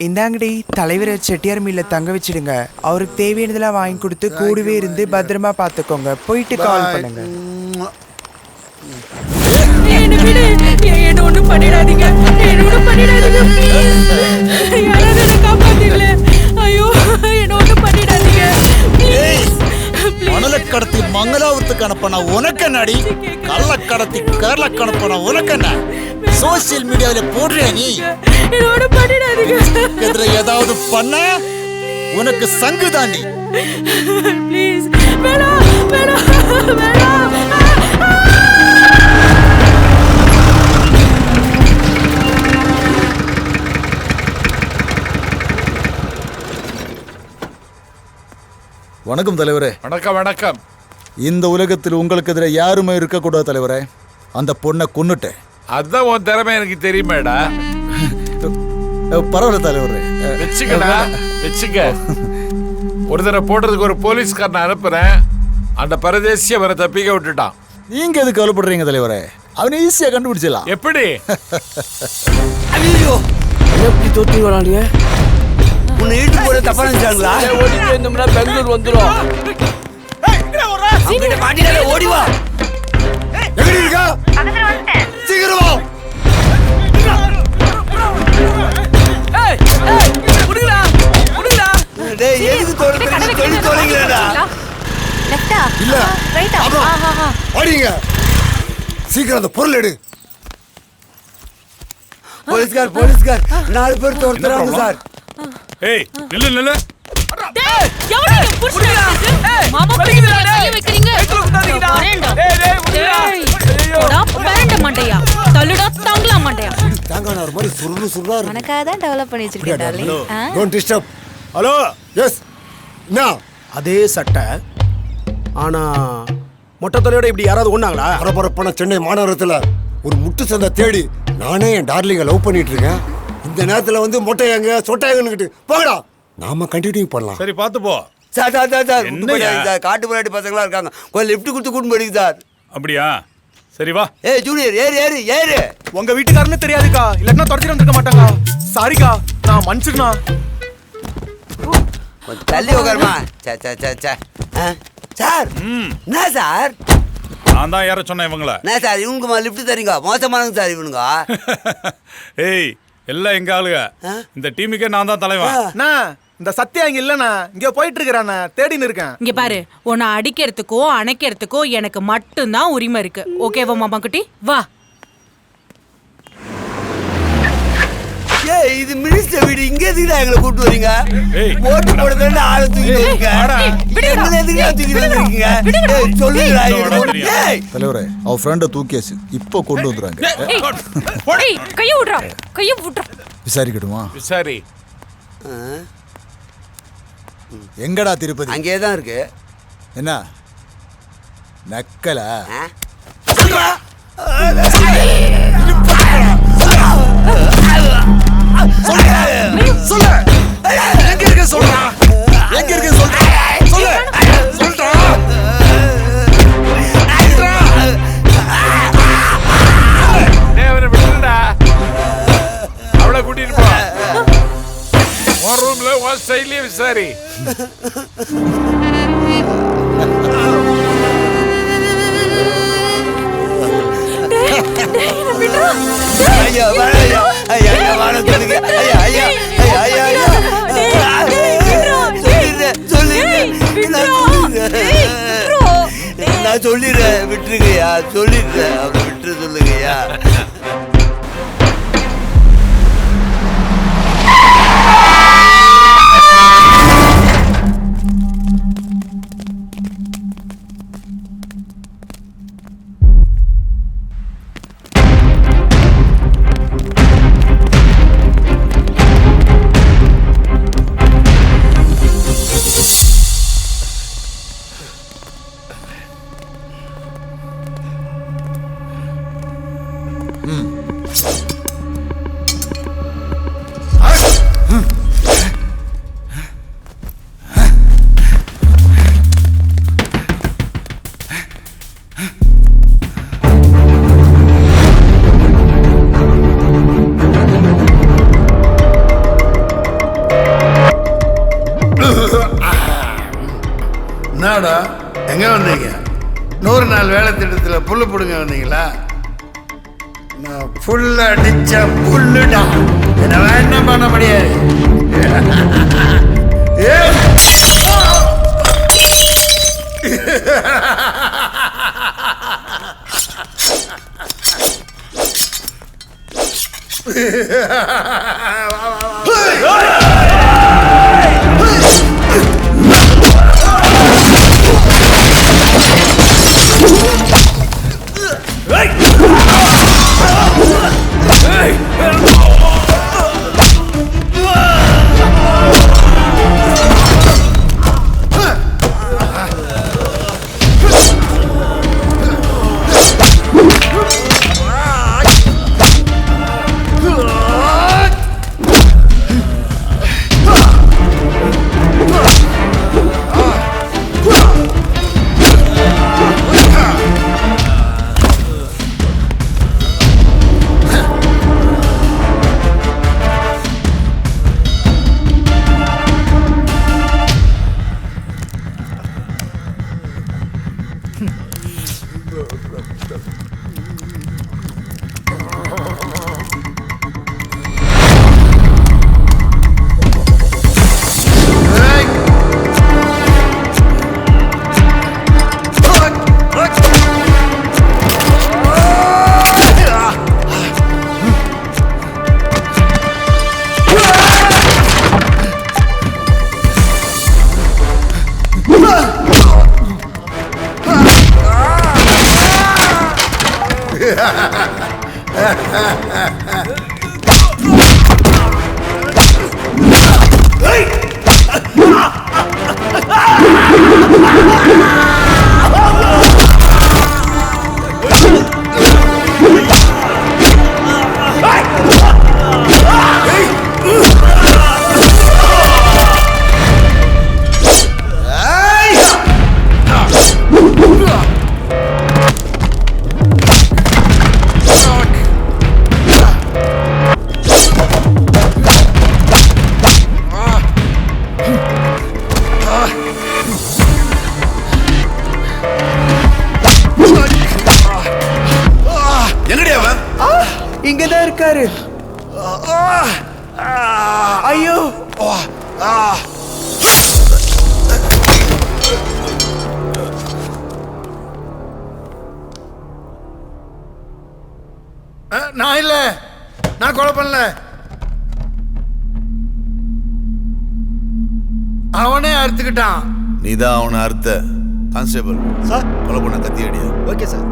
இந்தாங்கடி தலைவரை செட்டியார் மீல்ல தங்க வச்சிடுங்க. அவருக்கு தேவையானதெல்லாம் வாங்கி கொடுத்து கூடவே இருந்து பத்திரமா பாத்துக்கோங்க. போயிட்டு கால் பண்ணுங்க. ஒண்ணு பண்ணிடாதீங்க, ஐயோ என்ன ஒண்ணு பண்ணிடாதீங்க. மணல கடத்தி மங்களாவத்துக்கு அனுப்பின உனக்கு என்னடி, கள்ள கடத்தி கேரளாக்கு அனுப்பின உனக்கு என்ன? சோசியல் மீடியாவில போடுறியா நீ? என்னோட பண்ணிடாதீங்க. எதிர ஏதாவது பண்ண உனக்கு சங்கு தாண்டி. ப்ளீஸ் வேணாம் வேணாம் வேணாம். வணக்கம் தலைவரே. வணக்கம் வணக்கம். இந்த உலகத்தில் உங்களுக்கு எதிர யாருமே இருக்கக்கூடாது தலைவரே. அந்த பொண்ணை கொன்னுட்டேன். அதுதான் உன் திறமை எனக்கு தெரியுமேடா. பரவாயில்ல தலைவரே, வச்சுக்கடா வச்சுக்க. ஒரு தடவை போடுறதுக்கு ஒரு போலீஸ்காரனை அனுப்புறேன். அந்த பரதேசிய அவரை தப்பிக்க விட்டுட்டான். நீங்க எது கவலைப்படுறீங்க தலைவரே? அவனை ஈஸியா கண்டுபிடிச்சிடலாம். எப்படி? ஐயோ எப்படி தோத்தி வரானுங்க? உன்னை இழுத்து போட தப்பா நினைச்சாங்களா? ஓடிட்டு இருந்தோம்னா பெங்களூர் வந்துடும். ஓடி வா. எங்கடி இருக்கா? சீக்கிரம் வா. டேய் எதுக்கு தொலைங்கடா? லெஃப்டா இல்ல ரைட்டா? ஓடிங்க. சீக்கிரம் அந்த பொருள் எடு. போலீஸ்கார் 4 பேர் தோர்த்துறாங்க சார். ஏய் நில்லு நில்லு. டேய் எவனே புடிடா? மாமா பிடிக்குதா? டேய் வைக்கிறீங்க. வரேன்டா. டேய் போடா பரண்ட மாட்டேயா. தள்ளுடா தாங்கல மாட்டேயா. தாங்கன ஒரு மாதிரி சுருளா உனக்காக தான் டெவலப் பண்ணி வச்சிருக்கேன் darling. Don't disturb. Hello yes no. அதே சட்டை ஆனா மொட்டை தலையோட இப்படி யாராவது ஒண்ணாங்களா? பரபரப்பான சென்னை மாநகரத்துல ஒரு முட்டு சந்தை தேடி நானே என் டார்லிங்கை லவ் பண்ணிட்டு இருக்கேன். இந்த நேரத்துல வந்து மொட்டையாங்க சொட்டையாங்கன்னு போகடா. நாம கண்டினியூ பண்ணலாம். சரி பாத்து போ. சார் காட்டு முன்னாடி பசங்களா இருக்காங்க. கொஞ்சம் லிஃப்ட் கொடுத்து கூட்டு போயிடுங்க சார். அப்படியா? சரி வா. ஏய் ஜூனியர் ஏறு. உங்க வீட்டுக்காரன்னு தெரியாதுக்கா, இல்லன்னா தொடர்ச்சி வந்திருக்க மாட்டாங்க. சாரிக்கா, நான் மன்னிச்சிருக்கா. தள்ளி உட்காருமா. சார் என்ன சார்? நான் தான் ஏற சொன்னேன் இவங்கள. என்ன சார் இவனுக்குமா லிஃப்ட் தரீங்க? மோசமானங்க சார் இவனுங்க. ஏய் எல்லாம் எங்க ஆளுங்க. இந்த டீமுக்கே நான் தான் தலைவன். இந்த சத்யா இங்க இல்லண்ணா, இங்க போயிட்டு இருக்கிறாண்ணா, தேடின்னு இருக்கேன். இங்க பாரு, உன்னை அடிக்கிறதுக்கோ அணைக்கிறதுக்கோ எனக்கு மட்டும்தான் உரிமை இருக்கு. ஓகேவா மாமா குட்டி? வா. ஏய் இது மினிஸ்டர் வீடு, இங்க எதுக்குடா எங்களை கூட்டு வரீங்க? ஏய் ஓட்டு போடுறதுல ஆளை தூக்கிட்டு வரீங்க. எங்களை எதுக்குடா தூக்கிட்டு வரீங்க? ஏய் சொல்லுடா. ஏய் தலைவரே, அவ ஃப்ரெண்ட தூக்கியாச்சு, இப்போ கொண்டு வந்துறாங்க. ஏய் கைய விடுறா, கைய விடுறா. விசாரிக்கட்டுமா? விசாரி. எங்கடா திருப்பதி? அங்கே தான் இருக்கு. என்ன நக்கலா? சொல்லு எங்க இருக்க சொல்றா. எங்க இருக்க சொல்றா. சொல்லு சொல்றா. தேவனை விட்டுடா. அவளை கூட்டிட்டு போ. ஒரு ரூம்ல ஒரு சைட்லயே விசாரி. ஐயா ஐயா ஐயா வாண சொல்லுங்க. ஐயா நான் சொல்லிடுறேன். விட்டுருங்கய்யா, சொல்லிடுறேன். அவங்க விட்டுரு சொல்லுங்கய்யா. 100 நாள் வேலை திட்டத்தில் புல்லு பிடுங்க வந்தீங்களா? நான் புல்ல அடிச்ச புல்லுடா, என்ன என்ன பண்ண முடியாது. இங்கதான் இருக்காரு. ஐயோ, நான் இல்ல, நான் கொலை பண்ணல. அவனே அறுத்துக்கிட்டான். நீதான் அவனை அறுத்த. கான்ஸ்டபிள் சார் கொலை பண்ண கத்தி அடியா. Okay sir.